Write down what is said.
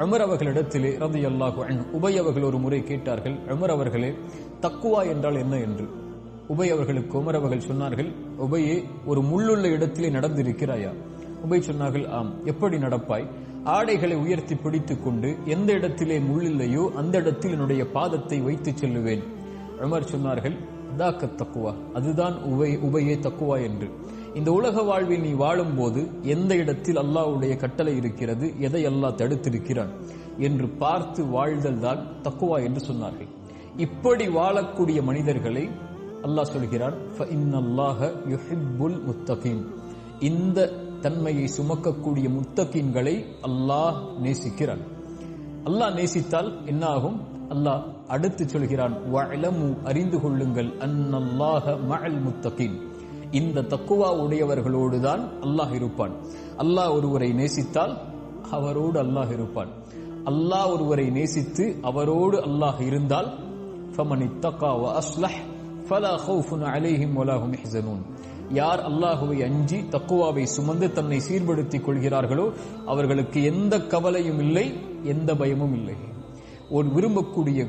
Umar அவர்களிடத்திலே ரலியல்லாஹு அன்ஹு உபை அவர்கள் ஒரு முறை கேட்டார்கள், உமர் அவர்களே, தக்குவா என்றால் என்ன என்று. உபை அவர்களுக்கு உமர் அவர்கள் சொன்னார்கள், உபையே, ஒரு முள்ளுள்ள இடத்திலே நடந்திருக்கிறாயா? உபை சொன்னார்கள், ஆம். எப்படி நடப்பாய்? ஆடைகளை உயர்த்தி பிடித்துக் கொண்டு எந்த இடத்திலே முள்ளில்லையோ அந்த இடத்தில் என்னுடைய பாதத்தை வைத்து செல்லுவேன். உமர் சொன்னார்கள், தாக்க தக்குவா, அதுதான் உபையே தக்குவா என்று. இந்த உலக வாழ்வில் நீ வாழும் போது எந்த இடத்தில் அல்லாஹ்வுடைய கட்டளை இருக்கிறது, எதை அல்லாஹ் தடுத்திருக்கிறான் என்று பார்த்து வாழ்தல் தான் தக்குவா என்று சொன்னார்கள். இப்படி வாழக்கூடிய மனிதர்களை அல்லாஹ் சொல்கிறான், ஃபஇன்னல்லாஹ யுஹிப்புல் முத்தகீன். இந்த தன்மையை சுமக்கக்கூடிய முத்தகீன்களை அல்லாஹ் நேசிக்கிறான். அல்லாஹ் நேசித்தால் என்ன ஆகும்? அல்லாஹ் அடுத்து சொல்கிறான், வஅலமு, அறிந்து கொள்ளுங்கள், அன்னல்லாஹ மஅல் முத்தகீன். இந்த தக்குவா உடையவர்களோடுதான் அல்லாஹ் இருப்பான். அல்லாஹ் ஒருவரை நேசித்தால் அவரோடு அல்லாஹ் இருப்பான். அல்லாஹ் ஒருவரை நேசித்து அவரோடு அல்லாஹ் இருந்தால் ஃபமன் இத்தகா வ அஸ்லஹ் ஃபலா ஹௌஃபுன் அலைஹிம் வலா ஹும் யஹ்ஸனூன். யார் அல்லாஹுவை அஞ்சி தக்குவாவை சுமந்து தன்னை சீர்படுத்திக் கொள்கிறார்களோ அவர்களுக்கு எந்த கவலையும் இல்லை, எந்த பயமும் இல்லை. ஒரு விரும்பக்கூடிய